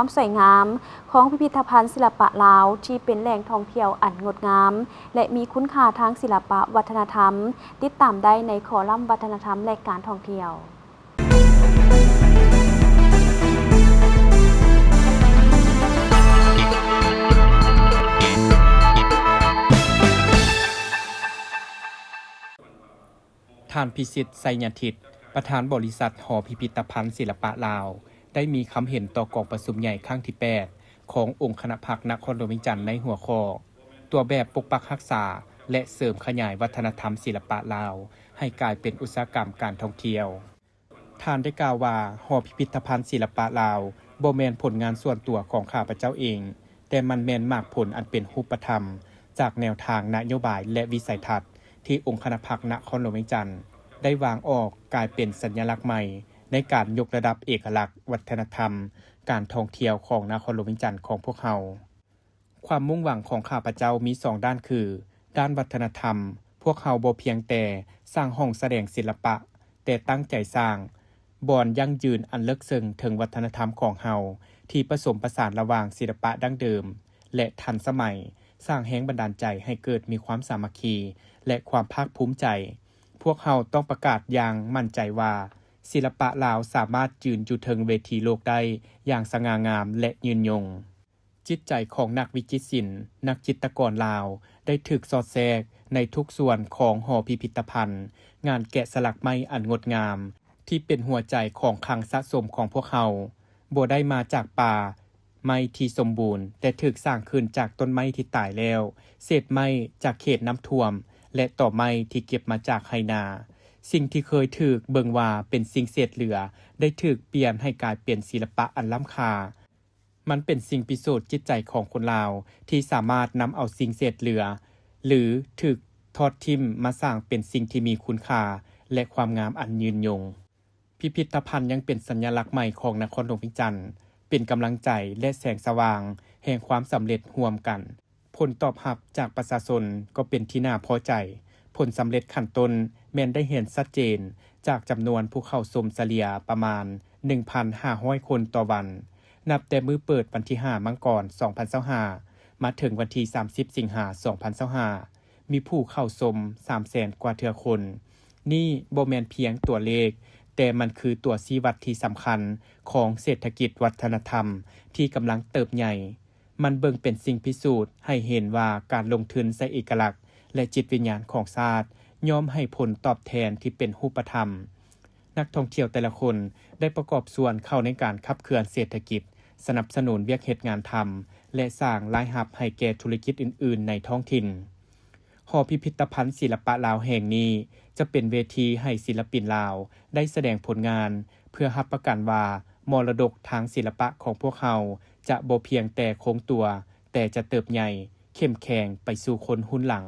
ความสวยงามของพิพิธภัณฑ์ศิลปะลาวที่เป็นแหล่งท่องเที่ยวอันงดงามและมีคุณค่าทางศิลปะวัฒนธรรมติดตามได้ในคอลัมน์วัฒนธรรมและการท่องเที่ยวท่านพิสิทธิ์ไสยทิตประธานบริษัทหอพิพิธภัณฑ์ศิลปะลาวได้มีคำเห็นต่อกองประชุมใหญ่ครั้งที่ 8 ขององค์คณะพรรคนครหลวงเวียงจันทน์ในหัวข้อตัวแบบปกปักรักษาและเสริมขยายวัฒนธรรมศิลปะลาวให้กลายเป็นอุตสาหกรรมการท่องเที่ยวท่านได้กล่าวว่าหอพิพิธภัณฑ์ศิลปะลาวบ่แม่นผลงานส่วนตัวของข้าพเจ้าเองแต่มันแม่นมากผลอันเป็นรูปธรรมจากแนวทางนโยบายและวิสัยทัศน์ที่องค์คณะพรรคนครหลวงเวียงจันทน์ได้วางออกกลายเป็นสัญลักษณ์ใหม่ในการยกระดับเอกลักษณ์วัฒนธรรมการท่องเที่ยวของนครหลวงเวียงจันทน์ของพวกเราความมุ่งหวังของข้าพเจ้ามี2ด้านคือด้านวัฒนธรรมพวกเราบ่เพียงแต่สร้างห้องแสดงศิลปะแต่ตั้งใจสร้างบ่อนยั่งยืนอันลึกซึ้งถึงวัฒนธรรมของเราที่ผสมผสานระหว่างศิลปะดั้งเดิมและทันสมัยสร้างแรงบันดาลใจให้เกิดมีความสามัคคีและความภาคภูมิใจพวกเราต้องประกาศอย่างมั่นใจว่าศิลปะลาวสามารถยืนอยู่เทิงเวทีโลกได้อย่างสง่างามและยืนยงจิตใจของนักวิจิตรศิลป์นักจิตรกรลาวได้ถูกสอดแทรกในทุกส่วนของหอพิพิธภัณฑ์งานแกะสลักไม้อันงดงามที่เป็นหัวใจของคลังสะสมของพวกเราบ่ได้มาจากป่าไม้ที่สมบูรณ์แต่ถูกสร้างขึ้นจากต้นไม้ที่ตายแล้วเศษไม้จากเขตน้ำท่วมและต่อไม้ที่เก็บมาจากไหนาสิ่งที่เคยถูกเบิ่งว่าเป็นสิ่งเศษเหลือได้ถูกเปลี่ยนให้กลายเป็นศิลปะอันล้ำค่ามันเป็นสิ่งพิสูจน์จิตใจของคนลาวที่สามารถนำเอาสิ่งเศษเหลือหรือถูกทอดทิ่มมาสร้างเป็นสิ่งที่มีคุณค่าและความงามอันยืนยงพิพิธภัณฑ์ยังเป็นสัญลักษณ์ใหม่ของนครหลวงเวียงจันทน์เป็นกำลังใจและแสงสว่างแห่งความสำเร็จร่วมกันผลตอบรับจากประชาชนก็เป็นที่น่าพอใจผลสำเร็จขั้นต้นแม้นได้เห็นชัดเจนจากจำนวนผู้เข้าชมเฉลี่ยประมาณ 1,500 คนต่อวันนับแต่มื้อเปิดวันที่ 5 มังกร 2025 มาถึงวันที่ 30 สิงหาคม 2025 มีผู้เข้าชม 300,000 กว่าเทื่อคนนี่บ่แม่นเพียงตัวเลขแต่มันคือตัวชี้วัดที่สำคัญของเศรษฐกิจวัฒนธรรมที่กำลังเติบใหญ่มันเบิ่งเป็นสิ่งพิสูจน์ให้เห็นว่าการลงทุนใส่เอกลักษณ์และจิตวิญญาณของชาติย่อมให้ผลตอบแทนที่เป็นรูปธรรมนักท่องเที่ยวแต่ละคนได้ประกอบส่วนเข้าในการขับเคลื่อนเศรษฐกิจสนับสนุนเวียกเฮ็ดงานทำและสร้างรายรับให้แก่ธุรกิจอื่นๆในท้องถิ่นหอพิพิธภัณฑ์ศิลปะลาวแห่งนี้จะเป็นเวทีให้ศิลปินลาวได้แสดงผลงานเพื่อรับประกันว่ามรดกทางศิลปะของพวกเขาจะบ่เพียงแต่คงตัวแต่จะเติบใหญ่เข้มแข็งไปสู่คนรุ่นหลัง